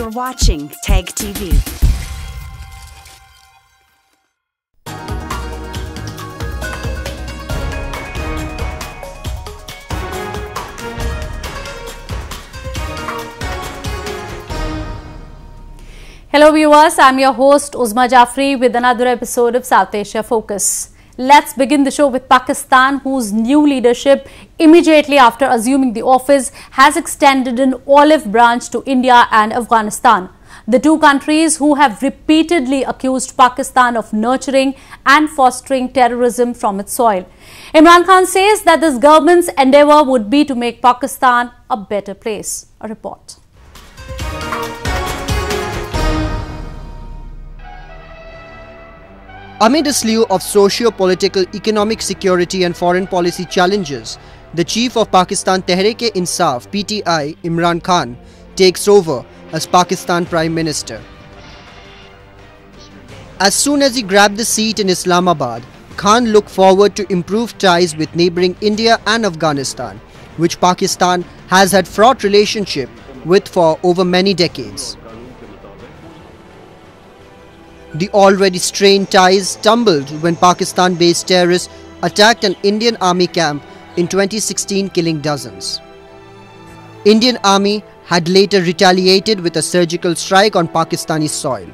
You're watching Tag TV. Hello viewers, I'm your host Uzma Jafri with another episode of South Asia Focus. Let's begin the show with Pakistan, whose new leadership immediately after assuming the office has extended an olive branch to India and Afghanistan. The two countries who have repeatedly accused Pakistan of nurturing and fostering terrorism from its soil. Imran Khan says that this government's endeavour would be to make Pakistan a better place. A report. Amid a slew of socio-political, economic, security and foreign policy challenges, the chief of Pakistan Tehreek-e-Insaf (PTI), Imran Khan, takes over as Pakistan Prime Minister. As soon as he grabbed the seat in Islamabad, Khan looked forward to improved ties with neighbouring India and Afghanistan, which Pakistan has had fraught relationship with for over many decades. The already strained ties tumbled when Pakistan-based terrorists attacked an Indian army camp in 2016, killing dozens. Indian army had later retaliated with a surgical strike on Pakistani soil.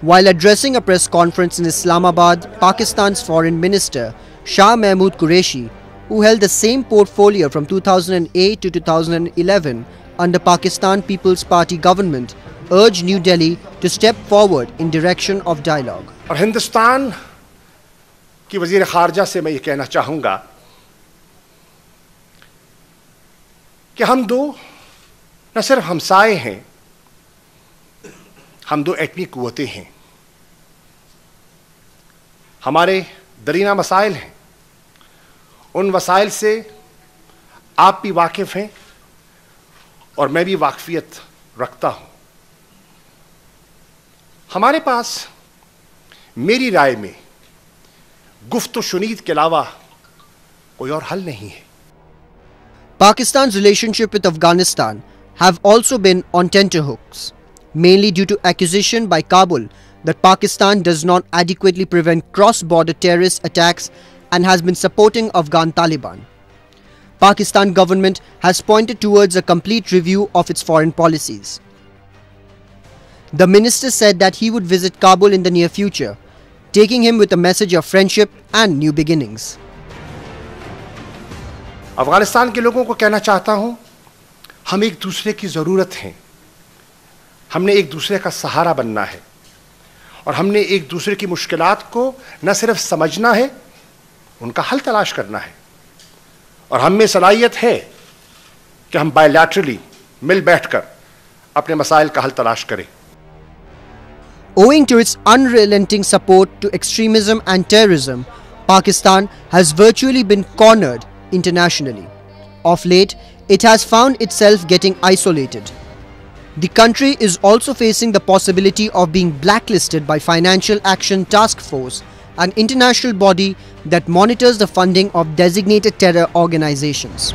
While addressing a press conference in Islamabad, Pakistan's Foreign Minister Shah Mahmood Qureshi, who held the same portfolio from 2008 to 2011 under Pakistan People's Party government, urged New Delhi to step forward in direction of dialogue. और हिंदुस्तान की वज़ीर ख़ारजा से मैं ये कहना चाहूँगा कि हम दो न सिर्फ हमसाए हैं, हम दो एटमी क़ुव्वतें हैं। हमारे दरीना मसाइल हैं, उन वसाइल से आप भी वाकिफ़ हैं और मैं भी वाकफ़ियत रखता हूँ। हमारे पास मेरी राय में गुफ्त शुनीद के अलावा कोई और हल नहीं है। Pakistan's relationship with Afghanistan have also been on tenterhooks, mainly due to accusation by Kabul that Pakistan does not adequately prevent cross-border terrorist attacks and has been supporting Afghan Taliban. Pakistan government has pointed towards a complete review of its foreign policies. The minister said that he would visit Kabul in the near future, taking him with a message of friendship and new beginnings. Afghanistan के लोगों को कहना चाहता हूं, हम एक दूसरे की ज़रूरत हैं। हमने एक दूसरे का सहारा बनना है और हमने एक दूसरे की मुश्किलात को न सिर्फ समझना है, उनका हल तलाश करना है। और हम में सलाहियत है कि हम बायलैटरली मिल बैठकर अपने मसाइल का हल तलाश करें। Owing to its unrelenting support to extremism and terrorism, Pakistan has virtually been cornered internationally. Of late, it has found itself getting isolated. The country is also facing the possibility of being blacklisted by Financial Action Task Force, an international body that monitors the funding of designated terror organizations.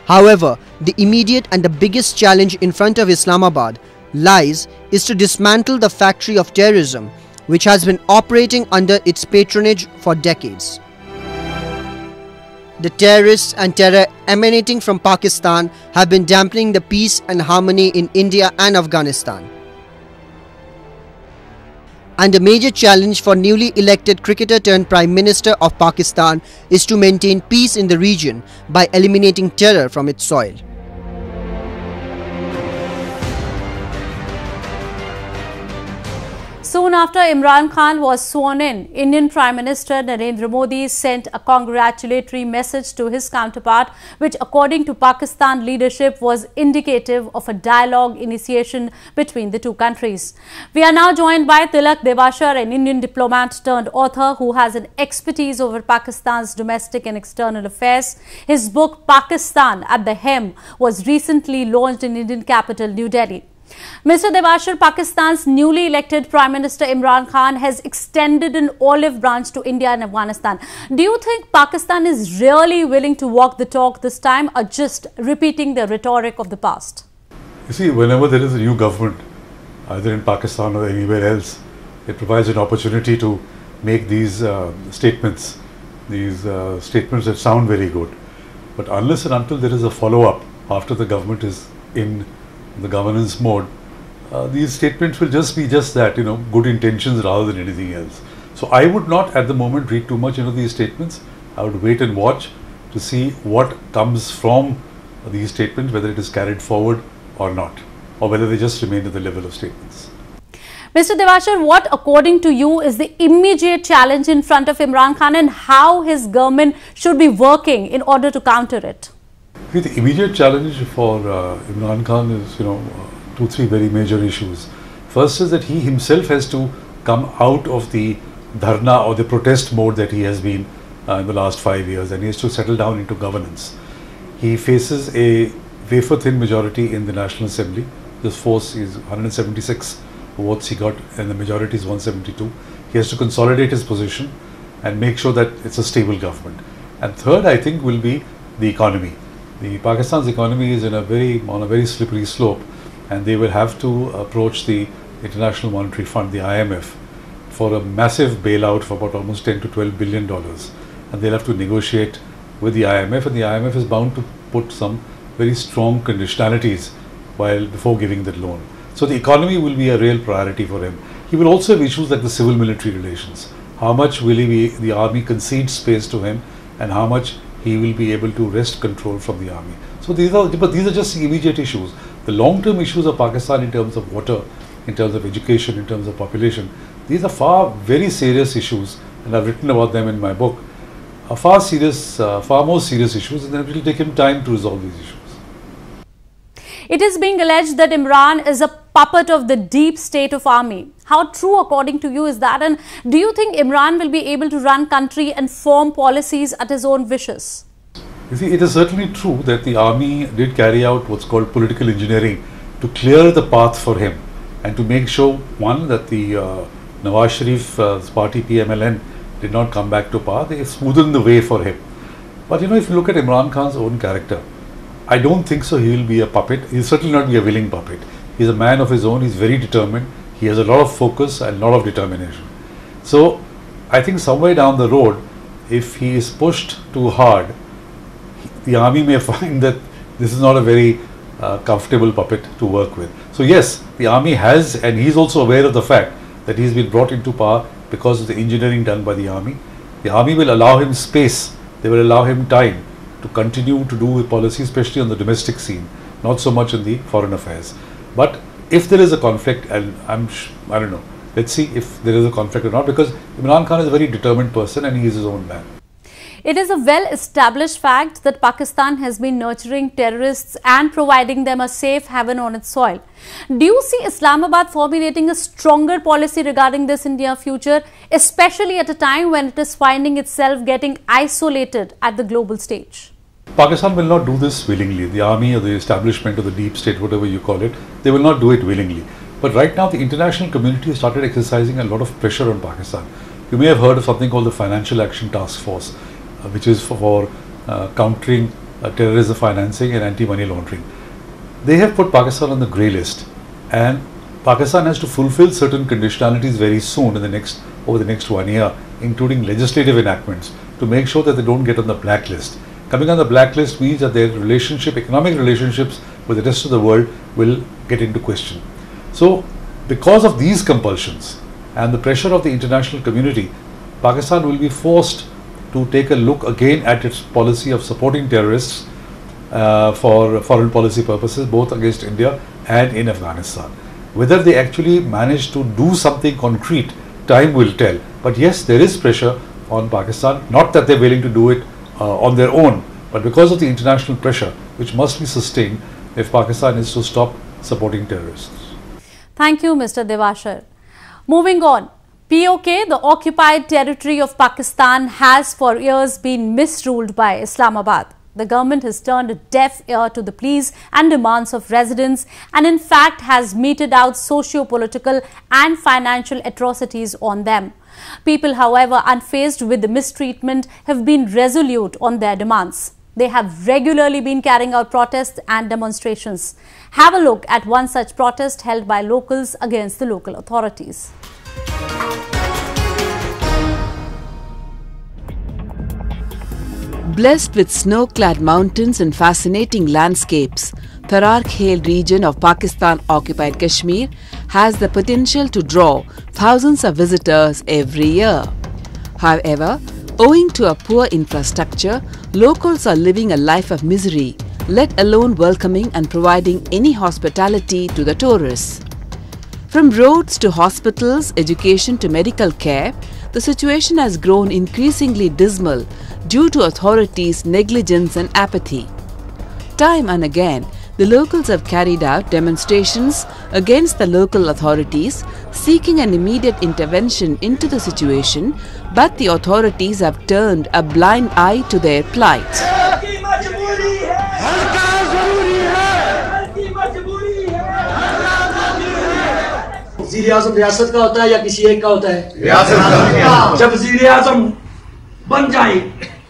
However, the immediate and the biggest challenge in front of Islamabad lies is to dismantle the factory of terrorism which has been operating under its patronage for decades. The terrorists and terror emanating from Pakistan have been dampening the peace and harmony in India and Afghanistan. And a major challenge for newly elected cricketer turned Prime Minister of Pakistan is to maintain peace in the region by eliminating terror from its soil. Soon after Imran Khan was sworn in, Indian Prime Minister Narendra Modi sent a congratulatory message to his counterpart, which according to Pakistan leadership was indicative of a dialogue initiation between the two countries. We are now joined by Tilak Devashar, an Indian diplomat turned author who has an expertise over Pakistan's domestic and external affairs. His book Pakistan at the Hem was recently launched in Indian capital New Delhi. Mr. Devashar, Pakistan's newly elected Prime Minister Imran Khan has extended an olive branch to India and Afghanistan. Do you think Pakistan is really willing to walk the talk this time, or just repeating the rhetoric of the past? You see, whenever there is a new government, either in Pakistan or anywhere else, it provides an opportunity to make these statements that sound very good. But unless and until there is a follow-up after the government is in the governance mode, these statements will just be that, good intentions rather than anything else. So I would not at the moment read too much into these statements. I would wait and watch to see what comes from these statements, whether it is carried forward or not, or whether they just remain at the level of statements. Mr. Devashar, what according to you is the immediate challenge in front of Imran Khan, and how his government should be working in order to counter it? The immediate challenge for Imran Khan is, 2-3 very major issues. First is that he himself has to come out of the dharna or the protest mode that he has been in the last 5 years, and he has to settle down into governance. He faces a wafer-thin majority in the National Assembly. This force is 176 votes he got, and the majority is 172. He has to consolidate his position and make sure that it's a stable government. And third, I think, will be the economy. Pakistan's economy is on a very slippery slope, and they will have to approach the International Monetary Fund, the IMF, for a massive bailout for about almost $10 to $12 billion. And they'll have to negotiate with the IMF, and the IMF is bound to put some very strong conditionalities before giving that loan. So the economy will be a real priority for him. He will also have issues like the civil-military relations. How much will the army concede space to him, and how much he will be able to wrest control from the army. So these are just the immediate issues. The long-term issues of Pakistan in terms of water, in terms of education, in terms of population, these are very serious issues, and I've written about them in my book. Far more serious issues, and then it will take him time to resolve these issues. It is being alleged that Imran is a puppet of the deep state of army. How true, according to you, is that? And do you think Imran will be able to run country and form policies at his own wishes? You see, it is certainly true that the army did carry out what's called political engineering to clear the path for him, and to make sure, one, that the Nawaz Sharif's party PMLN did not come back to power. They smoothened the way for him. But if you look at Imran Khan's own character, I don't think so he will be a puppet. He will certainly not be a willing puppet. He's a man of his own. He's very determined. He has a lot of focus and a lot of determination. So I think somewhere down the road, if he is pushed too hard, the army may find that this is not a very comfortable puppet to work with. So yes, the army has, and he's also aware of the fact that he's been brought into power because of the engineering done by the army. The army will allow him space. They will allow him time to continue to do policy, especially on the domestic scene, not so much in the foreign affairs. But if there is a conflict, and I don't know, let's see if there is a conflict or not, because Imran Khan is a very determined person and he is his own man. It is a well-established fact that Pakistan has been nurturing terrorists and providing them a safe haven on its soil. Do you see Islamabad formulating a stronger policy regarding this in near future, especially at a time when it is finding itself getting isolated at the global stage? Pakistan will not do this willingly. The army or the establishment or the deep state, whatever you call it, they will not do it willingly. But right now the international community has started exercising a lot of pressure on Pakistan. You may have heard of something called the Financial Action Task Force, which is for countering terrorism financing and anti-money laundering. They have put Pakistan on the grey list, and Pakistan has to fulfill certain conditionalities very soon over the next 1 year, including legislative enactments, to make sure that they don't get on the blacklist. Coming on the blacklist means that their economic relationships with the rest of the world will get into question. So because of these compulsions and the pressure of the international community, Pakistan will be forced to take a look again at its policy of supporting terrorists for foreign policy purposes, both against India and in Afghanistan. Whether they actually manage to do something concrete, time will tell. But yes, there is pressure on Pakistan, not that they're willing to do it on their own, but because of the international pressure, which must be sustained if Pakistan is to stop supporting terrorists. Thank you, Mr. Devashar. Moving on. POK, the occupied territory of Pakistan, has for years been misruled by Islamabad. The government has turned a deaf ear to the pleas and demands of residents and in fact has meted out socio-political and financial atrocities on them. People, however, unfazed with the mistreatment, have been resolute on their demands. They have regularly been carrying out protests and demonstrations. Have a look at one such protest held by locals against the local authorities. Blessed with snow-clad mountains and fascinating landscapes, Tharar-Khel region of Pakistan-occupied Kashmir has the potential to draw thousands of visitors every year. However, owing to a poor infrastructure, locals are living a life of misery, let alone welcoming and providing any hospitality to the tourists. From roads to hospitals, education to medical care, the situation has grown increasingly dismal due to authorities' negligence and apathy. Time and again, the locals have carried out demonstrations against the local authorities, seeking an immediate intervention into the situation, but the authorities have turned a blind eye to their plight. वज़ीर-ए-आज़म रियासत का होता है या किसी एक का होता है? रियासत का। जब वज़ीर-ए-आज़म बन जाए,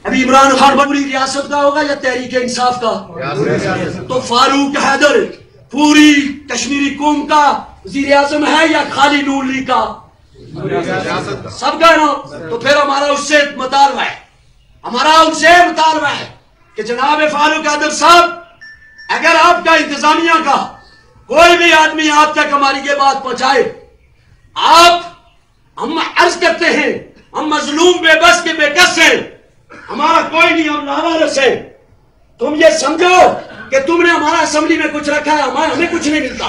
अभी इमरान खान पूरी रियासत का होगा या तहरीक इंसाफ का? तो फारूक हैदर पूरी कश्मीरी कौम का वज़ीर-ए-आज़म है या खाली नून लीग का? सबका ना। तो फिर हमारा उससे मुतालबा है, हमारा उनसे मुतालबा है कि जनाब फारूक हैदर साहब, अगर आपका इंतजामिया का कोई भी आदमी आप तक हमारी ये बात पहुंचाए, हम अर्ज करते हैं, हम मजलूम बेबस के बेकस हैं, हमारा कोई नहीं, हम लावारिस हैं। तुम ये समझो कि तुमने हमारा असेंबली में कुछ रखा है, हमें कुछ नहीं मिलता।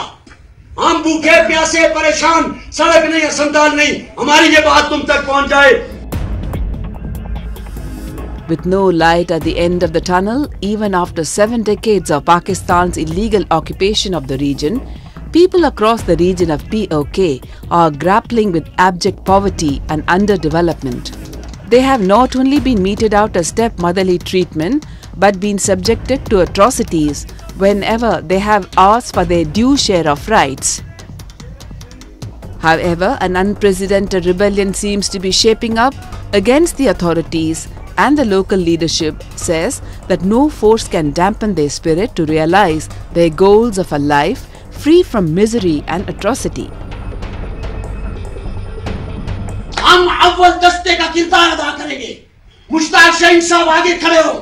हम भूखे प्यासे परेशान, सड़क नहीं, अस्पताल नहीं, हमारी ये बात तुम तक पहुंच जाए। With no light at the end of the tunnel, even after 7 decades of Pakistan's illegal occupation of the region, people across the region of POK are grappling with abject poverty and underdevelopment. They have not only been meted out a stepmotherly treatment, but been subjected to atrocities whenever they have asked for their due share of rights. However, an unprecedented rebellion seems to be shaping up against the authorities, and the local leadership says that no force can dampen their spirit to realize their goals of a life free from misery and atrocity. हम अव्वल दस्ते का किरदार अदा करेंगे। मुश्ताक शहीद साहब आगे खड़े हो,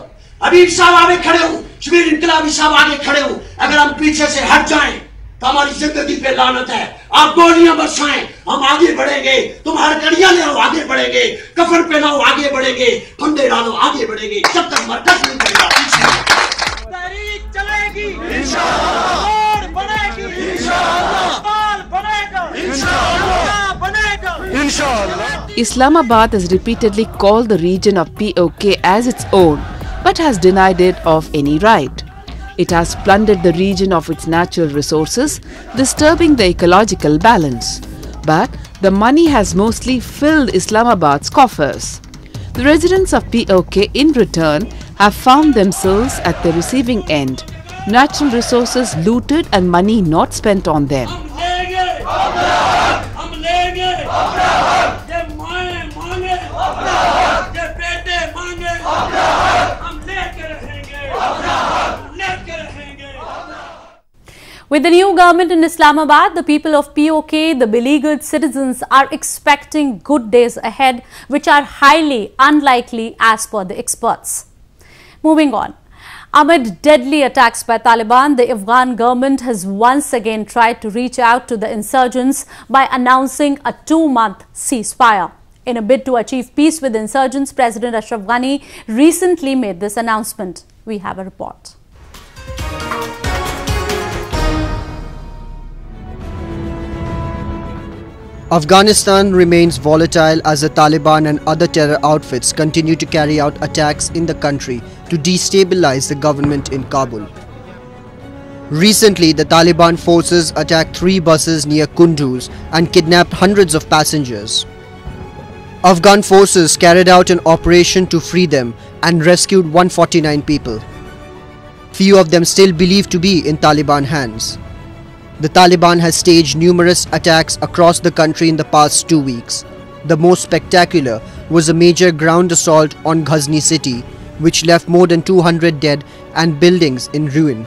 हबीब साहब आगे खड़े हो, शबीर इनकलाबी साहब आगे खड़े हो। अगर हम पीछे से हट जाएं तो हमारी जिंदगी पे लानत है। आप गोलियां बरसाएं, हम आगे बढ़ेंगे। तुम हरकड़ियां ले आओ, आगे बढ़ेंगे। कफन पहनाओ, आगे बढ़ेंगे। फंदे डालो, आगे बढ़ेंगे। जब तक मरकज नहीं करेगा, तहरीक चलेगी इंशाअल्लाह, और बढ़ेगी इंशाअल्लाह, माल बनेगा इंशाअल्लाह, बनेगा इंशाअल्लाह। Islamabad has repeatedly called the region of POK as its own, but has denied it of any right. It has plundered the region of its natural resources, disturbing the ecological balance. But the money has mostly filled Islamabad's coffers. The residents of POK in return have found themselves at the receiving end, natural resources looted and money not spent on them. With the new government in Islamabad, the people of POK, the beleaguered citizens, are expecting good days ahead, which are highly unlikely as per the experts. Moving on. Amid deadly attacks by Taliban, the Afghan government has once again tried to reach out to the insurgents by announcing a 2-month ceasefire. In a bid to achieve peace with insurgents, President Ashraf Ghani recently made this announcement. We have a report. Afghanistan remains volatile as the Taliban and other terror outfits continue to carry out attacks in the country to destabilize the government in Kabul. Recently, the Taliban forces attacked 3 buses near Kunduz and kidnapped hundreds of passengers. Afghan forces carried out an operation to free them and rescued 149 people. few of them still believed to be in Taliban hands. The Taliban has staged numerous attacks across the country in the past 2 weeks. The most spectacular was a major ground assault on Ghazni city, which left more than 200 dead and buildings in ruin.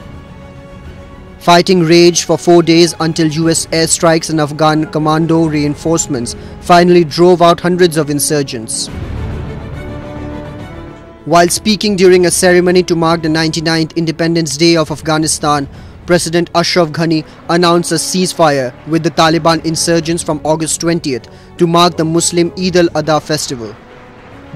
Fighting raged for 4 days until US airstrikes and Afghan commando reinforcements finally drove out hundreds of insurgents. While speaking during a ceremony to mark the 99th Independence Day of Afghanistan, President Ashraf Ghani announced a ceasefire with the Taliban insurgents from August 20th to mark the Muslim Eid al-Adha festival.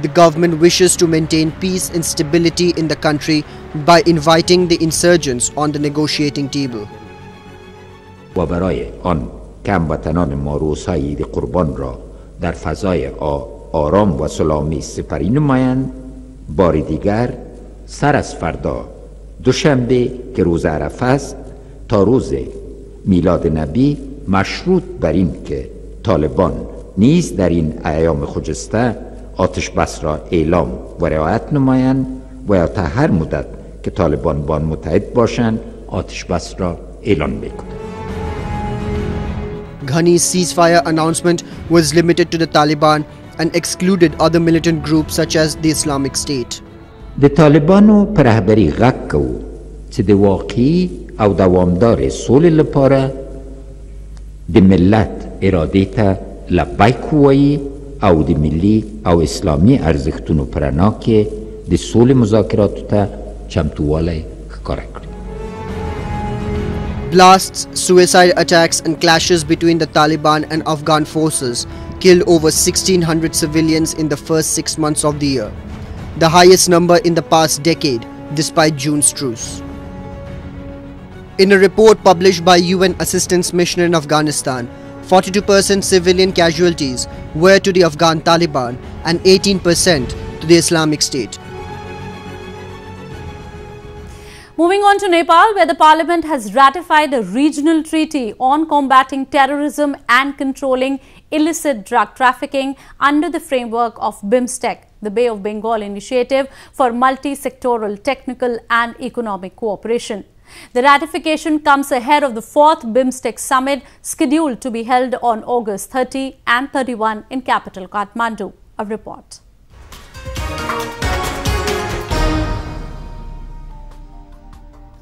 The government wishes to maintain peace and stability in the country by inviting the insurgents on the negotiating table. و برای آن که هموطنان ما روزهای عید قربان را در فضای آرام و سلامی سپری نمایند، بار دیگر سر از فردا دوشنبه که روز عرفه است تا روز میلاد نبی مشروط بر این که طالبان نیز در این ایام خجسته آتش بس را اعلام و رعایت نمایند و یا تا هر مدت که طالبان با آن متحد باشند آتش بس را اعلان میکنند. Ghani's ceasefire announcement was limited to the Taliban and excluded other militant groups such as the Islamic State. د طالبانو پر رهبری غږ کوو چې د واقعي او دوامدار سولې لپاره د ملت ارادې ته لبیک ووایي او د ملي او اسلامي ارزښتونو په رڼا کې د سولې مذاکراتو ته چمتووالی ښکاره کړي. Blasts, suicide attacks and clashes between the Taliban and Afghan forces killed over 1,600 civilians in the first 6 months of the year, the highest number in the past decade despite June's truce. In a report published by UN Assistance Mission in Afghanistan, 42% civilian casualties were to the Afghan Taliban and 18% to the Islamic State. Moving on to Nepal, where the parliament has ratified a regional treaty on combating terrorism and controlling illicit drug trafficking under the framework of BIMSTEC, the Bay of Bengal Initiative for Multi-Sectoral Technical and Economic Cooperation. The ratification comes ahead of the 4th BIMSTEC summit scheduled to be held on August 30 and 31 in capital Kathmandu. A report.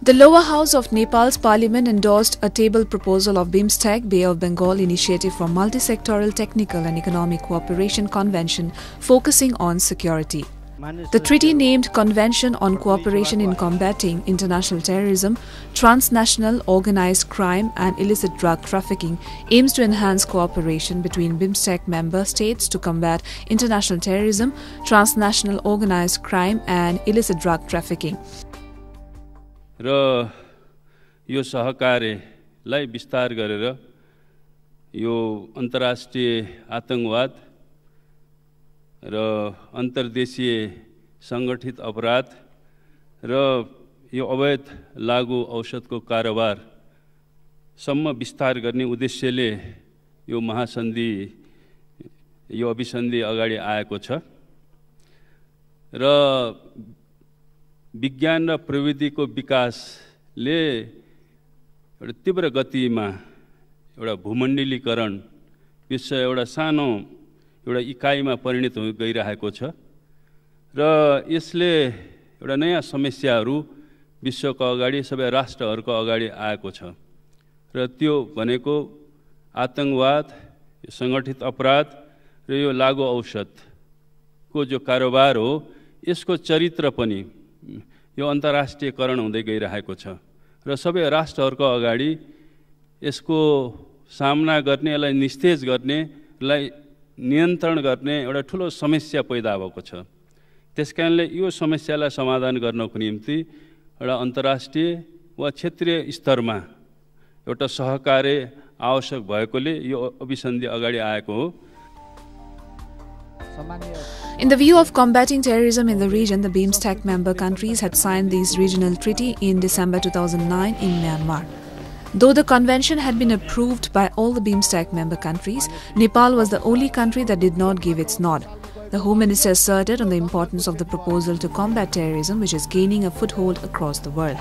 The lower house of Nepal's parliament endorsed a table proposal of BIMSTEC, Bay of Bengal Initiative for Multi-Sectoral Technical and Economic Cooperation Convention focusing on security. The treaty, named Convention on Cooperation in Combating International Terrorism, Transnational Organized Crime and Illicit Drug Trafficking, aims to enhance cooperation between BIMSTEC member states to combat international terrorism, transnational organized crime and illicit drug trafficking. र यो सहकार्यलाई विस्तार गरेर यो अन्तर्राष्ट्रिय आतंकवाद र अन्तर्देशीय संगठित अपराध र यो अवैध लागू औषधको कारोबार सम्म विस्तार गर्ने उद्देश्यले यो महासन्धि यो अभिसन्धि अगाडि आएको छ र विज्ञान र प्रविधिको विकासले एउटा तीव्र गतिमा एउटा भूमण्डलीकरण विश्व एउटा सानो एउटा इकाइमा परिणत हुन गइरहेको छ र यसले एउटा नयाँ समस्याहरू विश्वको अगाडि सबै राष्ट्रहरूको अगाडि आएको छ र त्यो भनेको आतंकवाद, संगठित अपराध र यो लागू औषधको जो कारोबार हो यसको चरित्र पनि यो अन्तर्राष्ट्रियकरण हुँदै गइरहेको छ र सबै राष्ट्रहरूको अगाडि यसको सामना गर्ने, यसलाई निस्तेज गर्ने, यसलाई नियन्त्रण गर्ने एउटा ठुलो समस्या पैदा भएको छ। त्यसकारणले यो समस्यालाई समाधान गर्नको निम्ति एउटा अन्तर्राष्ट्रिय वा क्षेत्रीय स्तरमा एउटा सहकार्य आवश्यक भएकोले यो अभिसन्धि अगाडि आएको हो। In the view of combating terrorism in the region, the BIMSTEC member countries had signed this regional treaty in December 2009 in Myanmar. Though the convention had been approved by all the BIMSTEC member countries, Nepal was the only country that did not give its nod. The Home Minister asserted on the importance of the proposal to combat terrorism, which is gaining a foothold across the world.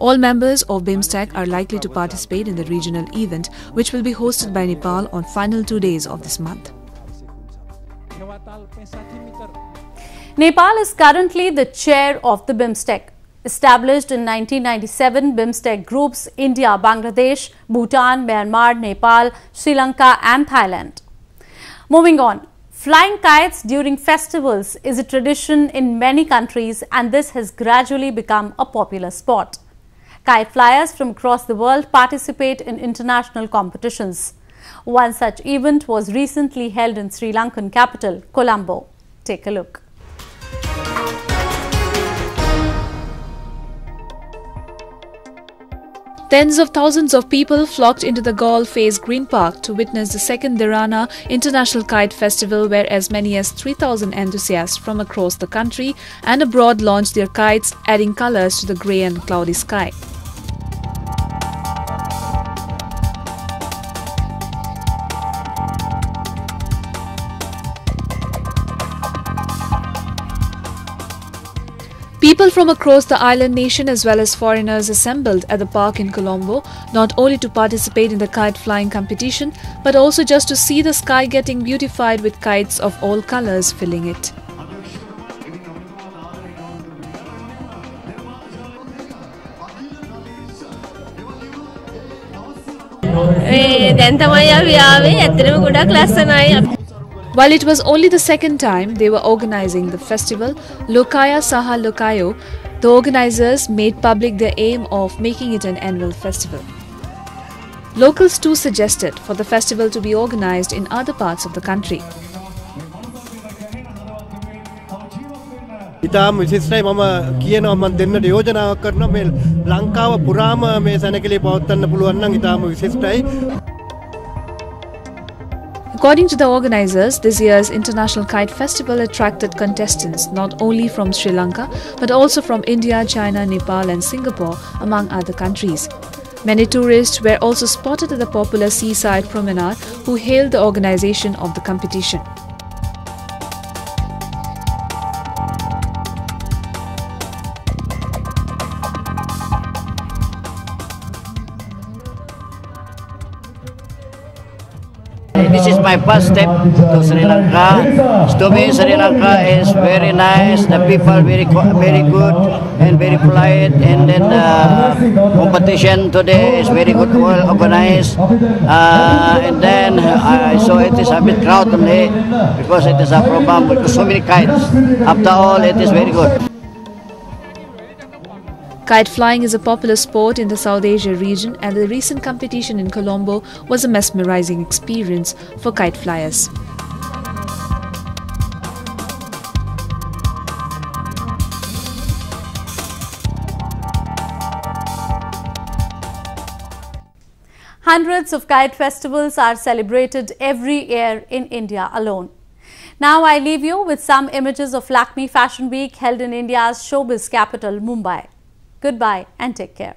All members of BIMSTEC are likely to participate in the regional event, which will be hosted by Nepal on final 2 days of this month. Nepal is currently the chair of the BIMSTEC. Established in 1997, BIMSTEC groups India, Bangladesh, Bhutan, Myanmar, Nepal, Sri Lanka and Thailand. Moving on, flying kites during festivals is a tradition in many countries, and this has gradually become a popular sport. Kite flyers from across the world participate in international competitions. One such event was recently held in Sri Lankan capital, Colombo. Take a look. Tens of thousands of people flocked into the Galle Face Green Park to witness the second Dharana International Kite Festival, where as many as 3,000 enthusiasts from across the country and abroad launched their kites, adding colours to the grey and cloudy sky. People from across the island nation as well as foreigners assembled at the park in Colombo, not only to participate in the kite flying competition, but also just to see the sky getting beautified with kites of all colours filling it. While it was only the second time they were organising the festival, Lokaya Saha Lokayo, the organisers made public their aim of making it an annual festival. Locals too suggested for the festival to be organised in other parts of the country. ඉතාම විශේෂයි මම කියනවා මම දෙන්නට යෝජනාවක් කරනවා මේ ලංකාව පුරාම මේ සැනකෙළිය පවත්වන්න පුළුවන් නම් ඉතාම විශේෂයි. According to the organisers, this year's International Kite Festival attracted contestants not only from Sri Lanka but also from India, China, Nepal and Singapore, among other countries. Many tourists were also spotted at the popular seaside promenade who hailed the organisation of the competition. This is my first step to Sri Lanka. To me, Sri Lanka is very nice. The people very good and very polite. And then the competition today is very good, well organized. And then so it is a bit crowded only because it is a program with so many kites. After all, it is very good. Kite flying is a popular sport in the South Asia region, and the recent competition in Colombo was a mesmerizing experience for kite flyers. Hundreds of kite festivals are celebrated every year in India alone. Now I leave you with some images of Lakme Fashion Week held in India's showbiz capital, Mumbai. Goodbye and take care.